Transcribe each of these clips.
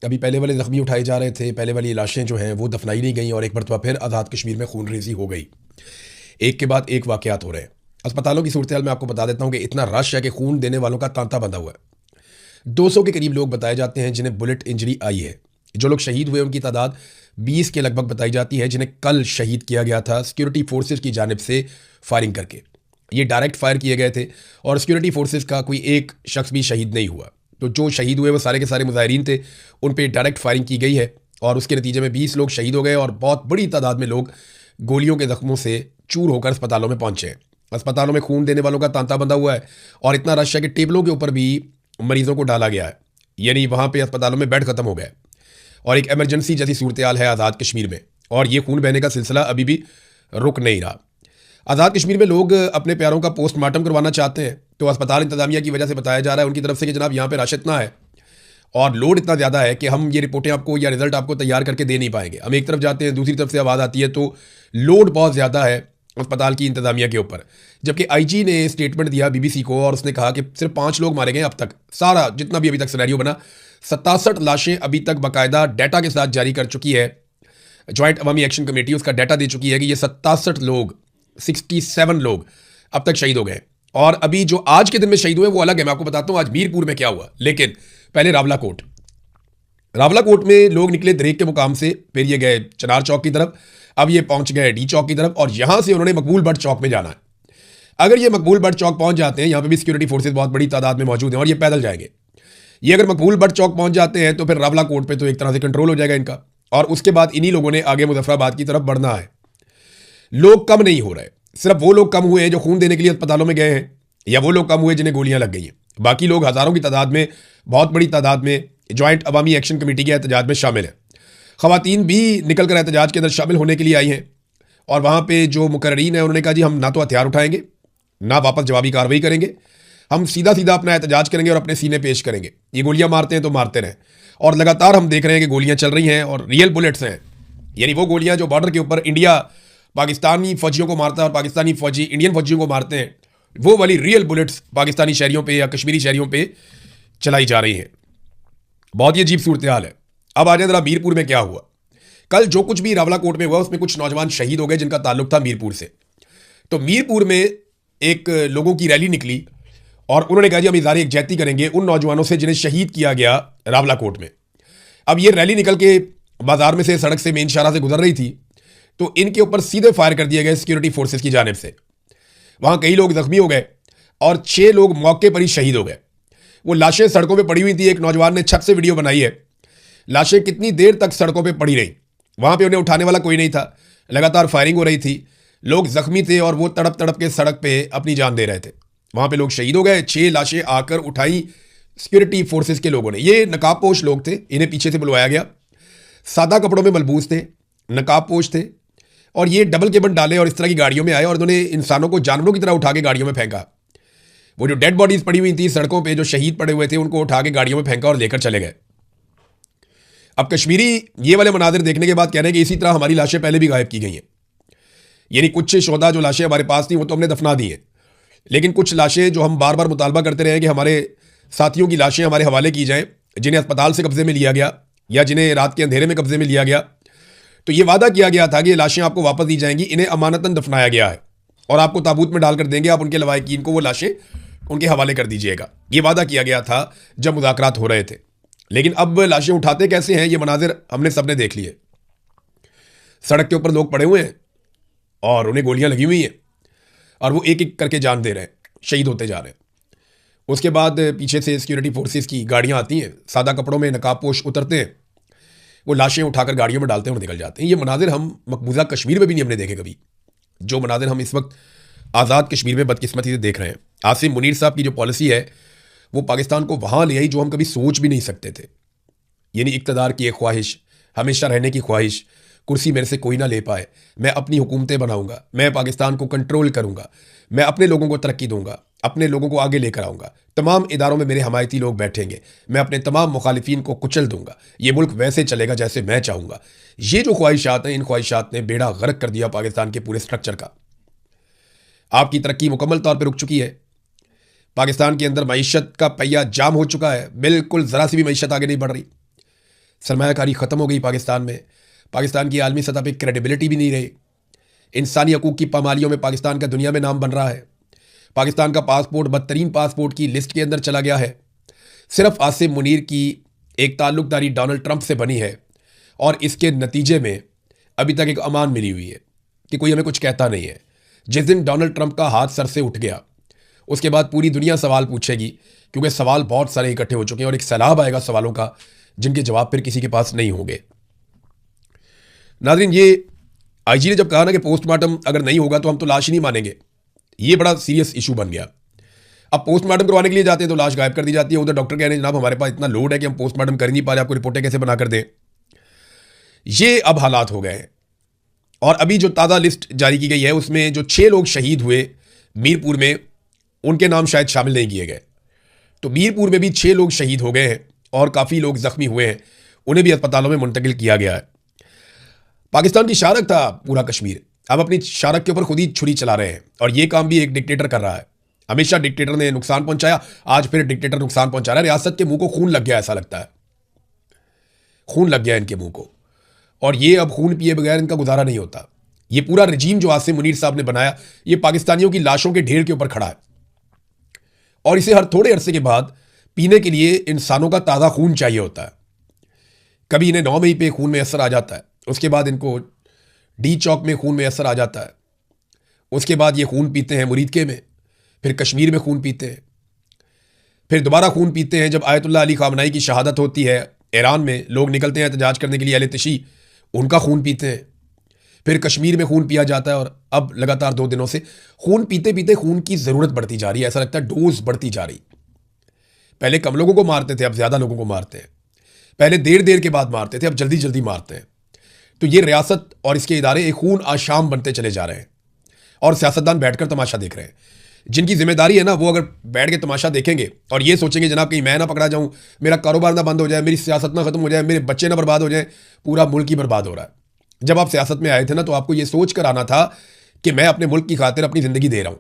अभी पहले वाले ज़ख्मी उठाए जा रहे थे, पहले वाली लाशें जो हैं वो दफनाई नहीं गई और एक मरतबा फिर आज़ाद कश्मीर में खून रेजी हो गई। एक के बाद एक वाक़यात हो रहे हैं। अस्पतालों की सूरत हाल मैं आपको बता देता हूँ कि इतना रश है कि खून देने वालों का तांता बंधा हुआ है। 200 के करीब लोग बताए जाते हैं जिन्हें बुलेट इंजरी आई है। जो लोग शहीद हुए उनकी तादाद 20 के लगभग बताई जाती है, जिन्हें कल शहीद किया गया था सिक्योरिटी फोर्सेज की जानिब से फायरिंग करके। ये डायरेक्ट फायर किए गए थे और सिक्योरिटी फोर्सेज का कोई एक शख्स भी शहीद नहीं हुआ। तो जो शहीद हुए वो सारे के सारे मुजाहिरीन थे, उन पर डायरेक्ट फायरिंग की गई है और उसके नतीजे में 20 लोग शहीद हो गए और बहुत बड़ी तादाद में लोग गोलियों के जख्मों से चूर होकर अस्पतालों में पहुंचे हैं। अस्पतालों में खून देने वालों का तांता बंधा हुआ है और इतना रश है कि टेबलों के ऊपर भी मरीजों को डाला गया है, यानी वहाँ पे अस्पतालों में बेड खत्म हो गए और एक इमरजेंसी जैसी सूरत हाल है आज़ाद कश्मीर में। और ये खून बहने का सिलसिला अभी भी रुक नहीं रहा। आज़ाद कश्मीर में लोग अपने प्यारों का पोस्टमार्टम करवाना चाहते हैं, तो अस्पताल इंतजामिया की वजह से बताया जा रहा है उनकी तरफ से कि जनाब यहाँ पे रश इतना है और लोड इतना ज़्यादा है कि हम ये रिपोर्टें आपको या रिजल्ट आपको तैयार करके दे नहीं पाएंगे। हम एक तरफ जाते हैं, दूसरी तरफ से आवाज़ आती है, तो लोड बहुत ज़्यादा है अस्पताल की इंतजामिया के ऊपर। जबकि आईजी ने स्टेटमेंट दिया बीबीसी को और उसने कहा कि सिर्फ 5 लोग मारे गए अब तक। सारा जितना भी अभी तक सिनेरियो बना, 67 लाशें अभी तक बाकायदा डाटा के साथ जारी कर चुकी है जॉइंट अवामी एक्शन कमेटी, उसका डाटा दे चुकी है कि ये 67 लोग 67 लोग अब तक शहीद हो गए। और अभी जो आज के दिन में शहीद हुए वो अलग है, मैं आपको बताता हूँ आज मीरपुर में क्या हुआ। लेकिन पहले रावलाकोट में लोग निकले दरेक के मुकाम से, फिर ये गए चनार चौक की तरफ, अब ये पहुंच गए डी चौक की तरफ और यहां से उन्होंने मकबूल बट चौक में जाना है। अगर ये मकबूल बट चौक पहुंच जाते हैं, यहां पे भी सिक्योरिटी फोर्सेज बहुत बड़ी तादाद में मौजूद हैं और ये पैदल जाएंगे। ये अगर मकबूल बट चौक पहुंच जाते हैं तो फिर रावलाकोट पे तो एक तरह से कंट्रोल हो जाएगा इनका और उसके बाद इन्हीं लोगों ने आगे मुजफ्फराबाद की तरफ बढ़ना है। लोग कम नहीं हो रहे, सिर्फ वो लोग कम हुए हैं जो खून देने के लिए अस्पतालों में गए हैं या वो लोग कम हुए जिन्हें गोलियां लग गई हैं। बाकी लोग हज़ारों की तादाद में, बहुत बड़ी तादाद में जॉइंट अवामी एक्शन कमेटी के एहतजाज में शामिल हैं। ख़वातीन भी निकल कर एहतजाज के अंदर शामिल होने के लिए आई हैं और वहाँ पे जो मुकर्रीन हैं उन्होंने कहा जी हम ना तो हथियार उठाएंगे ना वापस जवाबी कार्रवाई करेंगे, हम सीधा सीधा अपना एहतजाज करेंगे और अपने सीने पेश करेंगे। ये गोलियां मारते हैं तो मारते रहें। और लगातार हम देख रहे हैं कि गोलियां चल रही हैं और रियल बुलेट्स हैं, यानी वो गोलियां जो बॉर्डर के ऊपर इंडिया पाकिस्तानी फौजियों को मारता है और पाकिस्तानी फौजी इंडियन फौजियों को मारते हैं, वो वाली रियल बुलेट्स पाकिस्तानी शहरियों पे या कश्मीरी शहरियों पे चलाई जा रही हैं। बहुत ही अजीब सूरत हाल है। अब आ जाए जरा मीरपुर में क्या हुआ। कल जो कुछ भी रावलाकोट में हुआ उसमें कुछ नौजवान शहीद हो गए जिनका ताल्लुक था मीरपुर से। तो मीरपुर में एक लोगों की रैली निकली और उन्होंने कहा जी हम इज़हार यकजहती करेंगे उन नौजवानों से जिन्हें शहीद किया गया रावलाकोट में। अब ये रैली निकल के बाजार में से, सड़क से, मेन शाहरा से गुजर रही थी, तो इनके ऊपर सीधे फायर कर दिए गए सिक्योरिटी फोर्सेज की जानिब से। वहां कई लोग जख्मी हो गए और 6 लोग मौके पर ही शहीद हो गए। वो लाशें सड़कों पे पड़ी हुई थी, एक नौजवान ने छत से वीडियो बनाई है। लाशें कितनी देर तक सड़कों पे पड़ी रही, वहां पे उन्हें उठाने वाला कोई नहीं था, लगातार फायरिंग हो रही थी, लोग जख्मी थे और वो तड़प तड़प के सड़क पे अपनी जान दे रहे थे। वहां पे लोग शहीद हो गए। 6 लाशें आकर उठाई सिक्योरिटी फोर्सेज के लोगों ने। ये नकाबपोश लोग थे, इन्हें पीछे से बुलवाया गया, सादा कपड़ों में मलबूस थे, नकाबपोश थे और ये डबल केबन डाले और इस तरह की गाड़ियों में आए और उन्होंने इंसानों को जानवरों की तरह उठा के गाड़ियों में फेंका। वो जो डेड बॉडीज पड़ी हुई थी सड़कों पे, जो शहीद पड़े हुए थे, उनको उठा के गाड़ियों में फेंका और लेकर चले गए। अब कश्मीरी ये वाले मनाजिर देखने के बाद कह रहे हैं कि इसी तरह हमारी लाशें पहले भी गायब की गई हैं। यानी कुछ शोधा जो लाशें हमारे पास थी वो तो हमने दफना दी हैं, लेकिन कुछ लाशें जो हम बार बार मुतालबा करते रहे कि हमारे साथियों की लाशें हमारे हवाले की जाएं, जिन्हें अस्पताल से कब्जे में लिया गया या जिन्हें रात के अंधेरे में कब्जे में लिया गया, तो ये वादा किया गया था कि ये लाशें आपको वापस दी जाएंगी, इन्हें अमानतन दफनाया गया है और आपको ताबूत में डालकर देंगे, आप उनके लवाहिकीन को वो लाशें उनके हवाले कर दीजिएगा। ये वादा किया गया था जब मुज़ाकरात हो रहे थे। लेकिन अब लाशें उठाते कैसे हैं ये मनाजिर हमने सबने देख लिए। सड़क के ऊपर लोग पड़े हुए हैं और उन्हें गोलियां लगी हुई हैं और वो एक एक करके जान दे रहे हैं, शहीद होते जा रहे हैं। उसके बाद पीछे से सिक्योरिटी फोर्सेस की गाड़ियां आती हैं, सादा कपड़ों में नकाबपोश उतरते हैं, वो लाशें उठाकर गाड़ियों में डालते हैं और निकल जाते हैं। ये मनाजिर हम मकबूजा कश्मीर में भी नहीं हमने देखे कभी, जो मनाजिर हम इस वक्त आज़ाद कश्मीर में बदकिस्मती से देख रहे हैं। आसिम मुनीर साहब की जो पॉलिसी है वो पाकिस्तान को वहाँ ले आई जो हम कभी सोच भी नहीं सकते थे। यानी इक़्तिदार की एक ख्वाहिश, हमेशा रहने की ख्वाहिश, कुर्सी मेरे से कोई ना ले पाए, मैं अपनी हुकूमतें बनाऊंगा, मैं पाकिस्तान को कंट्रोल करूंगा, मैं अपने लोगों को तरक्की दूंगा, अपने लोगों को आगे लेकर आऊंगा, तमाम इदारों में मेरे हमायती लोग बैठेंगे, मैं अपने तमाम मुखालिफिन को कुचल दूंगा, ये मुल्क वैसे चलेगा जैसे मैं चाहूँगा। ये जो ख्वाहिशात हैं, इन ख्वाहिशात ने बेड़ा गर्क कर दिया पाकिस्तान के पूरे स्ट्रक्चर का। आपकी तरक्की मुकम्मल तौर पर रुक चुकी है। पाकिस्तान के अंदर मईशत का पहिया जाम हो चुका है, बिल्कुल ज़रा सी भी मईशत आगे नहीं बढ़ रही। सरमायाकारी ख़त्म हो गई पाकिस्तान में, पाकिस्तान की आलमी सतह पर क्रेडिबिलिटी भी नहीं रही, इंसानी हकूक़ की पामालियों में पाकिस्तान का दुनिया में नाम बन रहा है, पाकिस्तान का पासपोर्ट बदतरीन पासपोर्ट की लिस्ट के अंदर चला गया है, सिर्फ आसिम मुनीर की एक ताल्लुकदारी डोनाल्ड ट्रंप से बनी है और इसके नतीजे में अभी तक एक अमान मिली हुई है कि कोई हमें कुछ कहता नहीं है। जिस दिन डोनाल्ड ट्रंप का हाथ सर से उठ गया उसके बाद पूरी दुनिया सवाल पूछेगी, क्योंकि सवाल बहुत सारे इकट्ठे हो चुके हैं और एक सैलाब आएगा सवालों का जिनके जवाब फिर किसी के पास नहीं होंगे। नाज़रीन, ये आईजी ने जब कहा ना कि पोस्टमार्टम अगर नहीं होगा तो हम तो लाश ही नहीं मानेंगे, ये बड़ा सीरियस इशू बन गया। अब पोस्टमार्टम करवाने के लिए जाते हैं तो लाश गायब कर दी जाती है। उधर डॉक्टर कह रहे हैं जनाब हमारे पास इतना लोड है कि हम पोस्टमार्टम कर नहीं पा रहे, आपको रिपोर्टें कैसे बना कर दें। ये अब हालात हो गए हैं। और अभी जो ताज़ा लिस्ट जारी की गई है उसमें जो 6 लोग शहीद हुए मीरपुर में, उनके नाम शायद शामिल नहीं किए गए। तो मीरपुर में भी 6 लोग शहीद हो गए हैं और काफ़ी लोग जख्मी हुए हैं, उन्हें भी अस्पतालों में मुंतकिल किया गया है। पाकिस्तान की शारक था पूरा कश्मीर, अब अपनी शारक के ऊपर खुद ही छुरी चला रहे हैं और ये काम भी एक डिक्टेटर कर रहा है। हमेशा डिक्टेटर ने नुकसान पहुंचाया, आज फिर डिक्टेटर नुकसान पहुंचा रहा है। रियासत के मुंह को खून लग गया, ऐसा लगता है खून लग गया इनके मुंह को, और ये अब खून पिए बगैर इनका गुजारा नहीं होता। ये पूरा रजीम जो आसिम मुनीर साहब ने बनाया, ये पाकिस्तानियों की लाशों के ढेर के ऊपर खड़ा है और इसे हर थोड़े अरसे के बाद पीने के लिए इंसानों का ताज़ा खून चाहिए होता है। कभी इन्हें 9 मई पे खून में असर आ जाता है, उसके बाद इनको डी चौक में खून में असर आ जाता है, उसके बाद ये खून पीते हैं मुरीदके में, फिर कश्मीर में खून पीते हैं, फिर दोबारा खून पीते हैं जब आयतुल्लाह अली खामनाई की शहादत होती है ईरान में, लोग निकलते हैं एहतजाज करने के लिए, अहले तशी उनका खून पीते हैं, फिर कश्मीर में खून पिया जाता है और अब लगातार 2 दिनों से खून पीते पीते खून की ज़रूरत बढ़ती जा रही है। ऐसा लगता है डोज बढ़ती जा रही। पहले कम लोगों को मारते थे, अब ज़्यादा लोगों को मारते हैं। पहले देर देर के बाद मारते थे, अब जल्दी जल्दी मारते हैं। तो ये रियासत और इसके इदारे एक खून आशाम बनते चले जा रहे हैं और सियासतदान बैठकर तमाशा देख रहे हैं। जिनकी जिम्मेदारी है ना, वो अगर बैठ के तमाशा देखेंगे और ये सोचेंगे जनाब कहीं मैं ना पकड़ा जाऊं, मेरा कारोबार ना बंद हो जाए, मेरी सियासत ना खत्म हो जाए, मेरे बच्चे ना बर्बाद हो जाए, पूरा मुल्क ही बर्बाद हो रहा है। जब आप सियासत में आए थे ना तो आपको ये सोच कर आना था कि मैं अपने मुल्क की खातिर अपनी ज़िंदगी दे रहा हूं,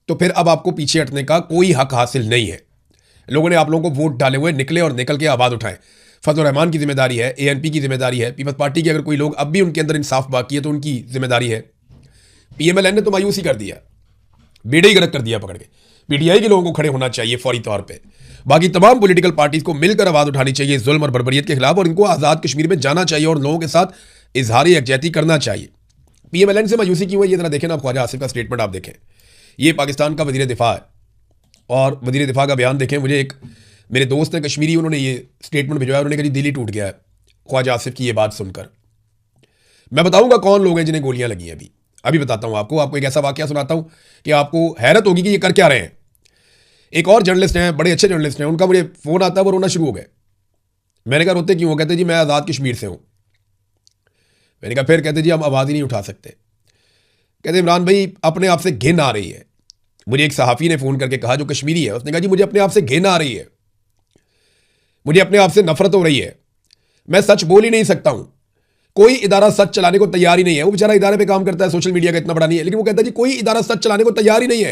तो फिर अब आपको पीछे हटने का कोई हक हासिल नहीं है। लोगों ने आप लोगों को वोट डाले हुए, निकले और निकल के आवाज़ उठाएं। फजल रहमान की जिम्मेदारी है, ANP की जिम्मेदारी है, पीपल्स पार्टी के अगर कोई लोग अब भी उनके अंदर इंसाफ बाकी है तो उनकी जिम्मेदारी है। PMLN ने तो मायूसी कर दिया, बेड़े ही गर्क कर दिया पकड़ के। PTI के लोगों को खड़े होना चाहिए फौरी तौर पे। बाकी तमाम पॉलिटिकल पार्टीज को मिलकर आवाज़ उठानी चाहिए जुल्म और बर्बरियत के खिलाफ, और इनको आज़ाद कश्मीर में जाना चाहिए और लोगों के साथ इजहार यकजहती करना चाहिए। PMLN से मायूसी क्यों है ये जरा देखें ना, आप ख्वाजा आसिफ का स्टेटमेंट आप देखें। ये पाकिस्तान का वज़ीर दिफा है और वज़ीर दिफा का बयान देखें। मुझे एक मेरे दोस्त है कश्मीरी, उन्होंने ये स्टेटमेंट भिजवाया, उन्होंने कहा दिल ही टूट गया है ख्वाजा आसिफ की ये बात सुनकर। मैं बताऊंगा कौन लोग हैं जिन्हें गोलियां लगी हैं। अभी बताता हूं आपको एक ऐसा वाकया सुनाता हूं कि आपको हैरत होगी कि ये कर क्या रहे हैं। एक और जर्नलिस्ट हैं, बड़े अच्छे जर्नलिस्ट हैं, उनका मुझे फ़ोन आता है, वो रोना शुरू हो गए। मैंने कहा रोते क्यों? कहते जी मैं आज़ाद कश्मीर से हूँ। मैंने कहा फिर? कहते जी हम आवाज़ ही नहीं उठा सकते। कहते इमरान भाई अपने आप से घिन आ रही है। मुझे एक सहाफ़ी ने फ़ोन करके कहा जो कश्मीरी है, उसने कहा जी मुझे अपने आप से घिन आ रही है, मुझे अपने आप से नफरत हो रही है, मैं सच बोल ही नहीं सकता हूं। कोई इदारा सच चलाने को तैयार ही नहीं है। वो बेचारा इदारे पे काम करता है, सोशल मीडिया का इतना बड़ा नहीं है, लेकिन वो कहता है जी कोई इदारा सच चलाने को तैयार ही नहीं है।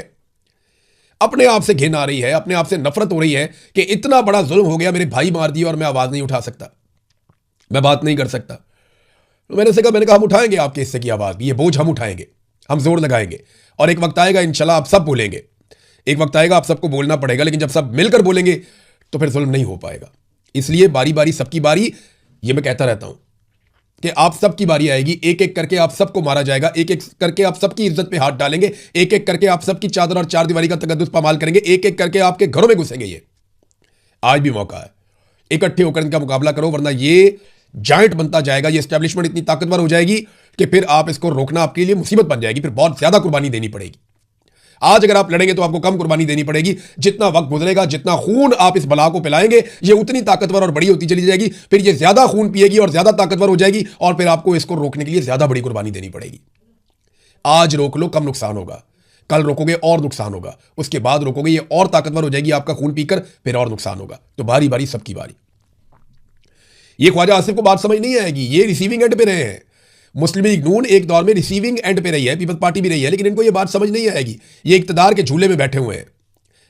अपने आप से घिन आ रही है, अपने आप से नफरत हो रही है कि इतना बड़ा जुल्म हो गया, मेरे भाई मार दिए और मैं आवाज़ नहीं उठा सकता, मैं बात नहीं कर सकता। तो मैंने कहा हम उठाएंगे आपके हिस्से की आवाज़, ये बोझ हम उठाएंगे, हम जोर लगाएंगे और एक वक्त आएगा इंशाल्लाह आप सब बोलेंगे। एक वक्त आएगा आप सबको बोलना पड़ेगा, लेकिन जब सब मिलकर बोलेंगे तो फिर जुल्म नहीं हो पाएगा। इसलिए बारी बारी सबकी बारी, ये मैं कहता रहता हूं कि आप सबकी बारी आएगी, एक एक करके आप सबको मारा जाएगा, एक एक करके आप सबकी इज्जत पे हाथ डालेंगे, एक एक करके आप सबकी चादर और चार दीवारी का तकद्दुस पामाल करेंगे, एक एक करके आपके घरों में घुसेंगे। ये आज भी मौका है, इकट्ठे होकर इनका मुकाबला करो, वरना ये जायंट बनता जाएगा, ये एस्टेब्लिशमेंट इतनी ताकतवर हो जाएगी कि फिर आप इसको रोकना आपके लिए मुसीबत बन जाएगी, फिर बहुत ज्यादा कुर्बानी देनी पड़ेगी। आज अगर आप लड़ेंगे तो आपको कम कुर्बानी देनी पड़ेगी, जितना वक्त गुजरेगा, जितना खून आप इस बला को पिलाएंगे, ये उतनी ताकतवर और बड़ी होती चली जाएगी, फिर ये ज्यादा खून पिएगी और ज्यादा ताकतवर हो जाएगी और फिर आपको इसको रोकने के लिए ज्यादा बड़ी कुर्बानी देनी पड़ेगी। आज रोक लो, कम नुकसान होगा, कल रोकोगे और नुकसान होगा, उसके बाद रोकोगे ये और ताकतवर हो जाएगी आपका खून पीकर, फिर और नुकसान होगा। तो बारी बारी सबकी बारी। ये ख्वाजा आसिफ को बात समझ नहीं आएगी, ये रिसीविंग एंड पे रहे हैं। मुस्लिम लीग नून एक दौर में रिसीविंग एंड पे रही है, पीपल्स पार्टी भी रही है, लेकिन इनको ये बात समझ नहीं आएगी। ये इक्तदार के झूले में बैठे हुए हैं।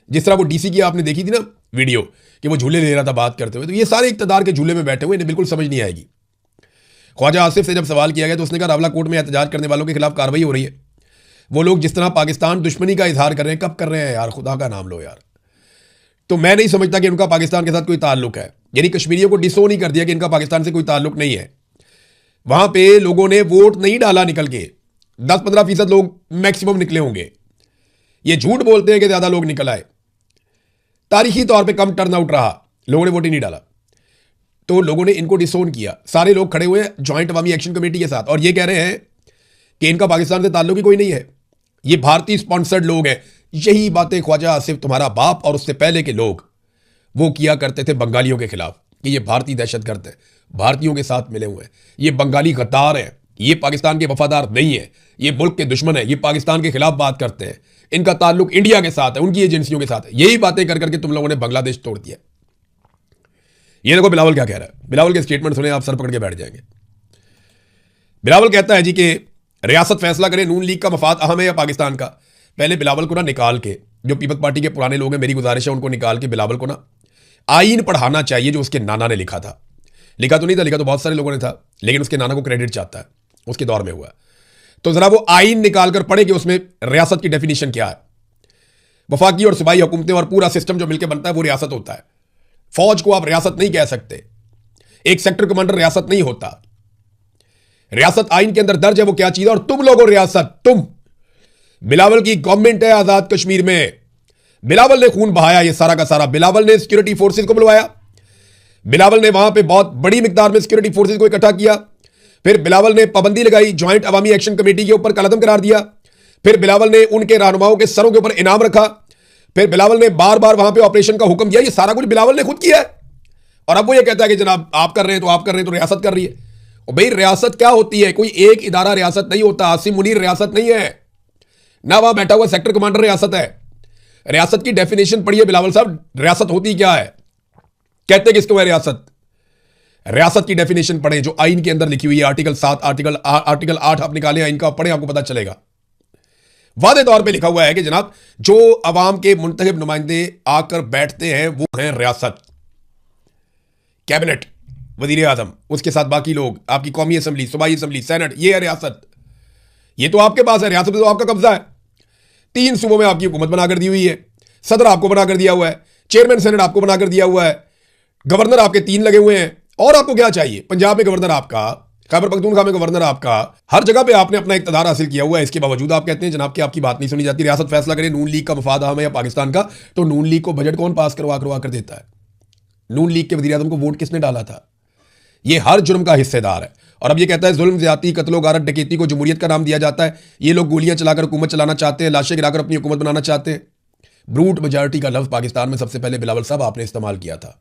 जिस तरह वो DC की आपने देखी थी ना वीडियो कि वो झूले ले रहा था बात करते हुए। तो ये सारे इक़्तिदार के झूले में बैठे हुए, इन्हें बिल्कुल समझ नहीं आएगी। ख्वाजा आसिफ से जब सवाल किया गया तो उसने कहा रावलाकोट में एहतजाज करने वालों के खिलाफ कार्रवाई हो रही है। वो लोग जिस तरह पाकिस्तान दुश्मनी का इजहार कर रहे हैं, कब कर रहे हैं यार, खुदा का नाम लो यार। तो मैं नहीं समझता कि उनका पाकिस्तान के साथ कोई ताल्लुक है, यानी कश्मीरियों को डिसो नहीं कर दिया कि इनका पाकिस्तान से कोई ताल्लुक नहीं है। वहां पे लोगों ने वोट नहीं डाला निकल के, 10-15% लोग मैक्सिमम निकले होंगे। ये झूठ बोलते हैं कि ज्यादा लोग निकल आए, तारीखी तौर पे कम टर्न आउट रहा, लोगों ने वोट ही नहीं डाला। तो लोगों ने इनको डिसोन किया। सारे लोग खड़े हुए ज्वाइंट अवामी एक्शन कमेटी के साथ और ये कह रहे हैं कि इनका पाकिस्तान से ताल्लुक ही कोई नहीं है, ये भारतीय स्पॉन्सर्ड लोग हैं। यही बातें ख्वाजा आसिफ, तुम्हारा बाप और उससे पहले के लोग वो किया करते थे बंगालियों के खिलाफ कि ये भारतीय दहशतगर्द है, भारतीयों के साथ मिले हुए हैं, ये बंगाली गद्दार है, ये पाकिस्तान के वफादार नहीं है, ये मुल्क के दुश्मन है, ये पाकिस्तान के खिलाफ बात करते हैं, इनका ताल्लुक इंडिया के साथ है, उनकी एजेंसियों के साथ है। यही बातें कर करके तुम लोगों ने बांग्लादेश तोड़ दिया। ये देखो बिलावल क्या कह रहा है, बिलावल के स्टेटमेंट सुने आप सर पकड़ के बैठ जाएंगे। बिलावल कहता है जी कि रियासत फैसला करे, नून लीग का मफाद अहम है या पाकिस्तान का। पहले बिलावल को ना निकाल के, जो पीपल्स पार्टी के पुराने लोग हैं, मेरी गुजारिश है उनको निकाल के बिलावल को ना आईन पढ़ाना चाहिए जो उसके नाना ने लिखा था। लिखा तो नहीं था, लिखा तो बहुत सारे लोगों ने था, लेकिन उसके नाना को क्रेडिट चाहता है, उसके दौर में हुआ। तो जरा वो आईन निकाल कर पढ़े कि उसमें रियासत की डेफिनेशन क्या है। वफाकी और सूबाई हुकूमतें और पूरा सिस्टम जो मिलकर बनता है वो रियासत होता है। फौज को आप रियासत नहीं कह सकते, एक सेक्टर कमांडर रियासत नहीं होता। रियासत आईन के अंदर दर्ज है वो क्या चीज है, और तुम लोगों रियासत, तुम बिलावल की गवर्नमेंट है आजाद कश्मीर में, बिलावल ने खून बहाया ये सारा का सारा, बिलावल ने सिक्योरिटी फोर्सेस को बुलवाया, बिलावल ने वहां पे बहुत बड़ी मिकदार में सिक्योरिटी फोर्सेस को इकट्ठा किया, फिर बिलावल ने पाबंदी लगाई, ज्वाइंट अवामी एक्शन कमेटी के ऊपर कलअदम करार दिया, फिर बिलावल ने उनके रहनुमाओं के सरों के ऊपर इनाम रखा, फिर बिलावल ने बार बार वहां पे ऑपरेशन का हुक्म दिया। ये सारा कुछ बिलावल ने खुद किया है। और अब वो ये कहता है कि जनाब आप कर रहे हैं तो आप कर रहे हैं तो रियासत कर रही है। और भाई रियासत क्या होती है, कोई एक इदारा रियासत नहीं होता। आसिम मुनीर रियासत नहीं है ना, वहां बैठा हुआ सेक्टर कमांडर रियासत है। रियासत की डेफिनेशन पढ़िए बिलावल साहब, रियासत होती क्या है, कहते किसको है रियासत। रियासत की डेफिनेशन पढ़ें जो आइन के अंदर लिखी हुई है, आर्टिकल 7, आर्टिकल 8 आप निकालें आइन का, पढ़ें, आपको पता चलेगा। वादे तौर पे लिखा हुआ है कि जनाब जो अवाम के मुंतखब नुमाइंदे आकर बैठते हैं वो हैं रियासत, कैबिनेट, वजीर आजम, उसके साथ बाकी लोग, आपकी कौमी असम्बली, सूबाई असम्बली, सेनेट, ये है रियासत। ये तो आपके पास है, रियासत तो आपका कब्जा है। 3 सूबों में आपकी हुकूमत बनाकर दी हुई है, सदर आपको बनाकर दिया हुआ है, चेयरमैन सेनेट आपको बनाकर दिया हुआ है, गवर्नर आपके 3 लगे हुए हैं। और आपको क्या चाहिए, पंजाब में गवर्नर आपका, खैबर पख्तूनख्वा में गवर्नर आपका, हर जगह पे आपने अपना इक़्तिदार हासिल किया हुआ है। इसके बावजूद आप कहते हैं जनाब कि आपकी बात नहीं सुनी जाती। रियासत फैसला करे, नून लीग का मफाद अहम है या पाकिस्तान का। तो नून लीग को बजट कौन पास करवा कर देता है? नून लीग के वज़ीर आज़म को वोट किसने डाला था? ये हर जुर्म का हिस्सेदार है। और अब ये कहता है जुल्म, ज्यादती, कत्लो गारत, डकैती को जमहूरियत का नाम दिया जाता है। ये लोग गोलियां चलाकर हुकूमत चलाना चाहते हैं, लाशें गिराकर अपनी हुकूमत बनाना चाहते हैं। ब्रूट मेजॉरिटी का लफ्ज पाकिस्तान में सबसे पहले बिलावल साहब आपने इस्तेमाल किया था।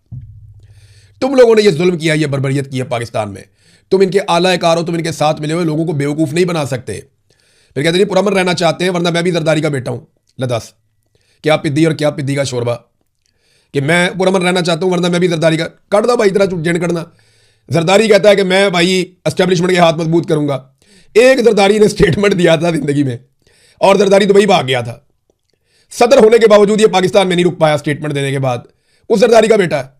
तुम लोगों ने ये जुल्म किया, ये बर्बरियत की है पाकिस्तान में। तुम इनके आला-ए-कार हो, तुम इनके साथ मिले हुए लोगों को बेवकूफ नहीं बना सकते। फिर कहते नहीं पुरअमन रहना चाहते हैं वरना मैं भी जरदारी का बेटा हूं। लदास क्या पिद्दी और क्या पिद्दी का शोरबा, कि मैं पुरअमन रहना चाहता हूं वरना मैं भी जरदारी का। कट दो भाई इतना जेन कटना। जरदारी कहता है कि मैं भाई एस्टेब्लिशमेंट के हाथ मजबूत करूंगा। एक जरदारी ने स्टेटमेंट दिया था जिंदगी में और जरदारी दुबई भाग गया था। सदर होने के बावजूद ये पाकिस्तान में नहीं रुक पाया स्टेटमेंट देने के बाद। उस जरदारी का बेटा है।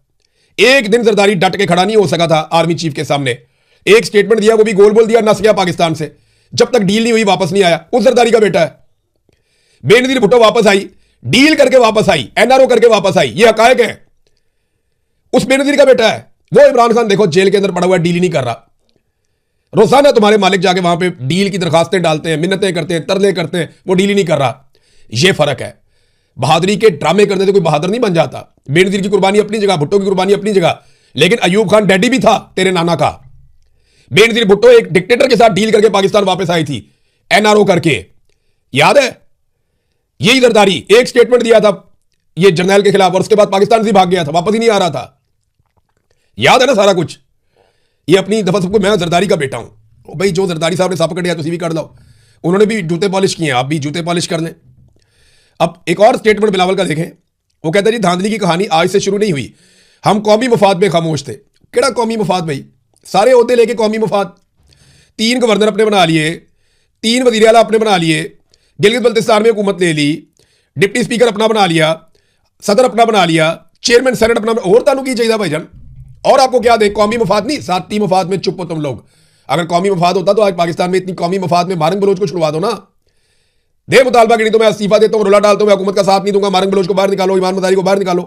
एक दिन जरदारी डट के खड़ा नहीं हो सका था आर्मी चीफ के सामने। एक स्टेटमेंट दिया, वो भी गोल बोल दिया, नस गया पाकिस्तान से। जब तक डील नहीं हुई वापस नहीं आया। उस जरदारी का बेटा है। बेनजीर भुट्टो वापस आई, डील करके वापस आई, एनआरओ करके वापस आई, ये हकायक है। उस बेनजीर का बेटा है। वो इमरान खान देखो जेल के अंदर पड़ा हुआ, डील ही नहीं कर रहा। रोजाना तुम्हारे मालिक जाके वहां पे डील की दरखास्तें डालते हैं, मिन्नतें करते हैं, तरले करते हैं, वो डील ही नहीं कर रहा। ये फर्क है। बहादुरी के ड्रामे करने से कोई बहादुर नहीं बन जाता। बेनजीर की कुर्बानी अपनी जगह, भुट्टो की कुर्बानी अपनी जगह, लेकिन अयूब खान डैडी भी था तेरे नाना का। बेनजीर भुट्टो एक डिक्टेटर के साथ डील करके पाकिस्तान वापस आई थी, एनआरओ करके, याद है? यही जरदारी एक स्टेटमेंट दिया था ये जर्नैल के खिलाफ और उसके बाद पाकिस्तान से भाग गया था, वापस ही नहीं आ रहा था। याद है ना सारा कुछ? ये अपनी दफा सबको, मैं जरदारी का बेटा हूं। भाई जो जरदारी साहब ने सप कट दिया तुम भी कर लो। उन्होंने भी जूते पॉलिश किए, आप भी जूते पॉलिश कर लें। अब एक और स्टेटमेंट बिलावल का देखें। वो कहता है जी धांधली की कहानी आज से शुरू नहीं हुई, हम कौमी मफाद में खामोश थे। केड़ा कौमी मफाद भाई? सारे ओहदे लेके कौमी मफाद। 3 गवर्नर अपने बना लिए, 3 वजीर आला अपने बना लिए, गिलगित बल्तिस्तान में हुकूमत ले ली, डिप्टी स्पीकर अपना बना लिया, सदर अपना बना लिया, चेयरमैन सेनेट अपना और तानू की चाहिए भाईजान। और आपको क्या दे, कौमी मफाद नहीं, साती मफाद में चुप हो तुम लोग। अगर कौमी मफाद होता तो आज पाकिस्तान में इतनी कौमी मफाद में मारंग बलोच को छुड़वा दो ना। दे मुतालबा कि नहीं तो मैं इस्तीफा देता हूं, रुला डालता हूं, मैं हुकूमत का साथ नहीं दूंगा, मारंग बलोच को बाहर निकालो, ईमान मदारी को बाहर निकालो,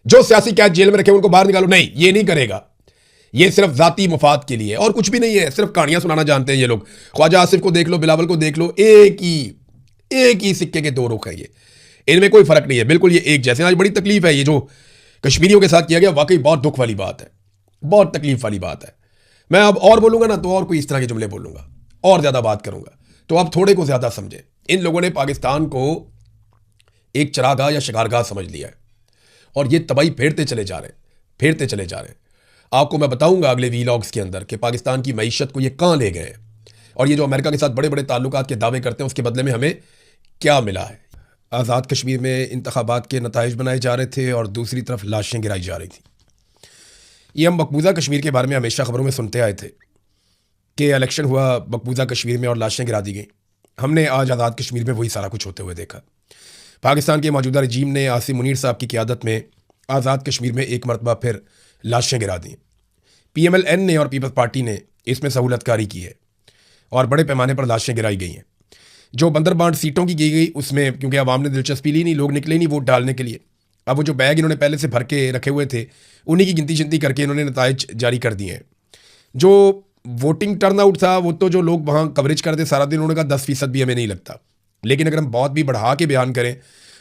जो सियासी कैद जेल में रखे उनको बाहर निकालो। नहीं, ये नहीं करेगा। ये सिर्फ जाती मफाद के लिए और कुछ भी नहीं है, सिर्फ कहानियां सुनाना जानते हैं ये लोग। ख्वाजा आसिफ को देख लो, बिलावल को देख लो, एक ही सिक्के के दो रुख है ये, इनमें कोई फर्क नहीं है, बिल्कुल ये एक जैसे। आज बड़ी तकलीफ है ये जो कश्मीरियों के साथ किया गया, वाकई बहुत दुख वाली बात है, बहुत तकलीफ वाली बात है। मैं अब और बोलूंगा ना तो और कोई इस तरह के जुमले बोलूंगा और ज्यादा बात करूंगा, तो आप थोड़े को ज्यादा समझे। इन लोगों ने पाकिस्तान को एक चरागाह या शिकारगाह समझ लिया है और ये तबाही फेरते चले जा रहे हैं। आपको मैं बताऊंगा अगले वीलॉग्स के अंदर कि पाकिस्तान की मईशत को ये कहां ले गए और ये जो अमेरिका के साथ बड़े बड़े ताल्लुकात के दावे करते हैं उसके बदले में हमें क्या मिला है। आज़ाद कश्मीर में इंतखाबात के नताइज बनाए जा रहे थे और दूसरी तरफ लाशें गिराई जा रही थी। ये हम मकबूजा कश्मीर के बारे में हमेशा खबरों में सुनते आए थे कि इलेक्शन हुआ मकबूजा कश्मीर में और लाशें गिरा दी गई। हमने आज आज़ाद कश्मीर में वही सारा कुछ होते हुए देखा। पाकिस्तान के मौजूदा रजीम ने आसिम मुनीर साहब की क़यादत में आज़ाद कश्मीर में एक मरतबा फिर लाशें गिरा दी। PMLN ने और पीपल्स पार्टी ने इसमें सहूलतकारी की है और बड़े पैमाने पर लाशें गिराई गई हैं। जो बंदरबांट सीटों की गई उसमें क्योंकि आवाम ने दिलचस्पी ली नहीं, लोग निकले नहीं वोट डालने के लिए। अब वो जो बैग इन्होंने पहले से भर के रखे हुए थे उन्हीं की गिनती शिनती करके इन्होंने नताइज जारी कर दिए हैं। जो वोटिंग टर्नआउट था वो तो जो लोग वहाँ कवरेज करते सारा दिन, उन्होंने कहा 10% भी हमें नहीं लगता, लेकिन अगर हम बहुत भी बढ़ा के बयान करें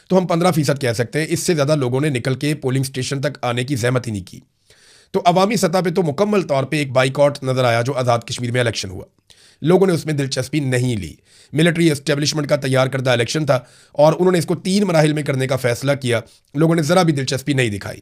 तो हम 15% कह सकते हैं। इससे ज़्यादा लोगों ने निकल के पोलिंग स्टेशन तक आने की जहमत ही नहीं की। तो अवामी सतह पे तो मुकम्मल तौर पे एक बाइकआउट नज़र आया जो आज़ाद कश्मीर में इलेक्शन हुआ। लोगों ने उसमें दिलचस्पी नहीं ली। मिलिट्री एस्टेब्लिशमेंट का तैयार करदा इलेक्शन था और उन्होंने इसको 3 मराहिल में करने का फैसला किया। लोगों ने ज़रा भी दिलचस्पी नहीं दिखाई।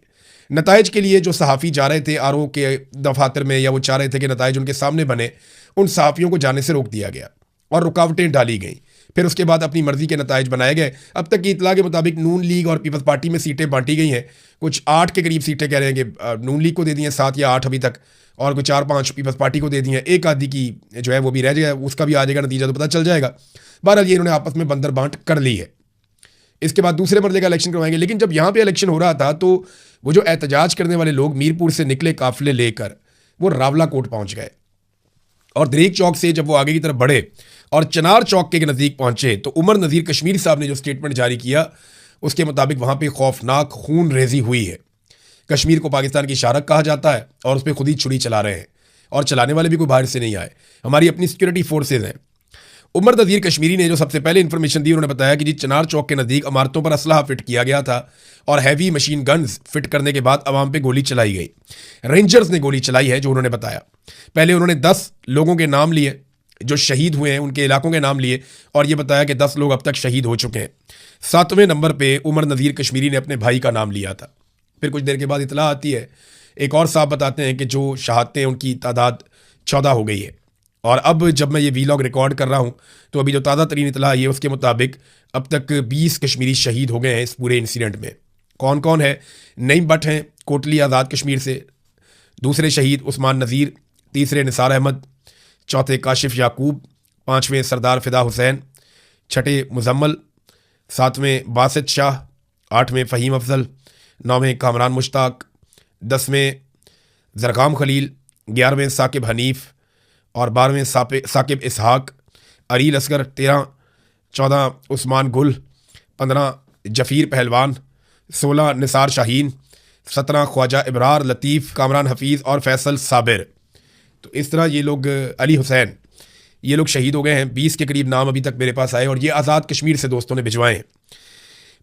नताइज के लिए जो सहाफ़ी जा रहे थे RO के दफातर में, या वो चाह रहे थे कि नताइज उनके सामने बने, उन सहाफ़ियों को जाने से रोक दिया गया और रुकावटें डाली गई। फिर उसके बाद अपनी मर्जी के नताइज बनाए गए। अब तक की इतला के मुताबिक नून लीग और पीपल्स पार्टी में सीटें बांटी गई हैं। कुछ 8 के करीब सीटें कह रहे हैं कि नून लीग को दे दी हैं, 7 या 8 अभी तक, और कुछ 4-5 पीपल्स पार्टी को दे दी हैं। एक आधी की जो है वो भी रह जाएगा, उसका भी आ जाएगा नतीजा तो पता चल जाएगा। बहरहाल ये इन्होंने आपस में बंदर बांट कर ली है। इसके बाद दूसरे मरले का इलेक्शन करवाएंगे। लेकिन जब यहाँ पे इलेक्शन हो रहा था तो वो जो एहतजाज करने वाले लोग मीरपुर से निकले काफिले लेकर वो रावला कोट पहुँच गए और दरीक चौक से जब वो आगे की तरफ बढ़े और चनार चौक के नज़दीक पहुंचे तो उमर नज़ीर कश्मीर साहब ने जो स्टेटमेंट जारी किया उसके मुताबिक वहाँ पे खौफनाक खून रेजी हुई है। कश्मीर को पाकिस्तान की शारक कहा जाता है और उस पर खुद ही छुरी चला रहे हैं और चलाने वाले भी कोई बाहर से नहीं आए, हमारी अपनी सिक्योरिटी फोर्सेज हैं। उमर नज़ीर कश्मीरी ने जो सबसे पहले इन्फॉर्मेशन दी, उन्होंने बताया कि जी चनार चौक के नज़दीक इमारतों पर असलहा फिट किया गया था और हैवी मशीन गन्स फिट करने के बाद अवाम पे गोली चलाई गई। रेंजर्स ने गोली चलाई है जो उन्होंने बताया। पहले उन्होंने 10 लोगों के नाम लिए जो शहीद हुए हैं, उनके इलाकों के नाम लिए और ये बताया कि 10 लोग अब तक शहीद हो चुके हैं। 7वें नंबर पे उमर नज़ीर कश्मीरी ने अपने भाई का नाम लिया था। फिर कुछ देर के बाद इतला आती है, एक और साहब बताते हैं कि जो शहादतें उनकी तादाद 14 हो गई है। और अब जब मैं ये वीलॉग रिकॉर्ड कर रहा हूँ तो अभी जो ताज़ा तरीन इतला आई है उसके मुताबिक अब तक 20 कश्मीरी शहीद हो गए हैं इस पूरे इंसिडेंट में। कौन कौन है? नईम भट्ट हैं कोटली आज़ाद कश्मीर से, दूसरे शहीद उस्मान नज़ीर, तीसरे निसार अहमद, चौथे काशिफ याकूब, 5वें सरदार फिदा हुसैन, 6ठे मुजम्मल, 7वें बासित शाह, 8वें फ़हीम अफजल, 9वें कामरान मुश्ताक, 10वें जरगाम खलील, 11वें साकिब हनीफ और 12वें साकिब इसहाक, अरील असगर 13, 14 उस्मान गुल, 15 जफ़ीर पहलवान, 16 निसार शाहीन, 17 ख्वाजा इब्रार लतीफ़, कामरान हफीज़ और फैसल साबिर। तो इस तरह ये लोग, अली हुसैन, ये लोग शहीद हो गए हैं। 20 के करीब नाम अभी तक मेरे पास आए और ये आज़ाद कश्मीर से दोस्तों ने भिजवाए हैं।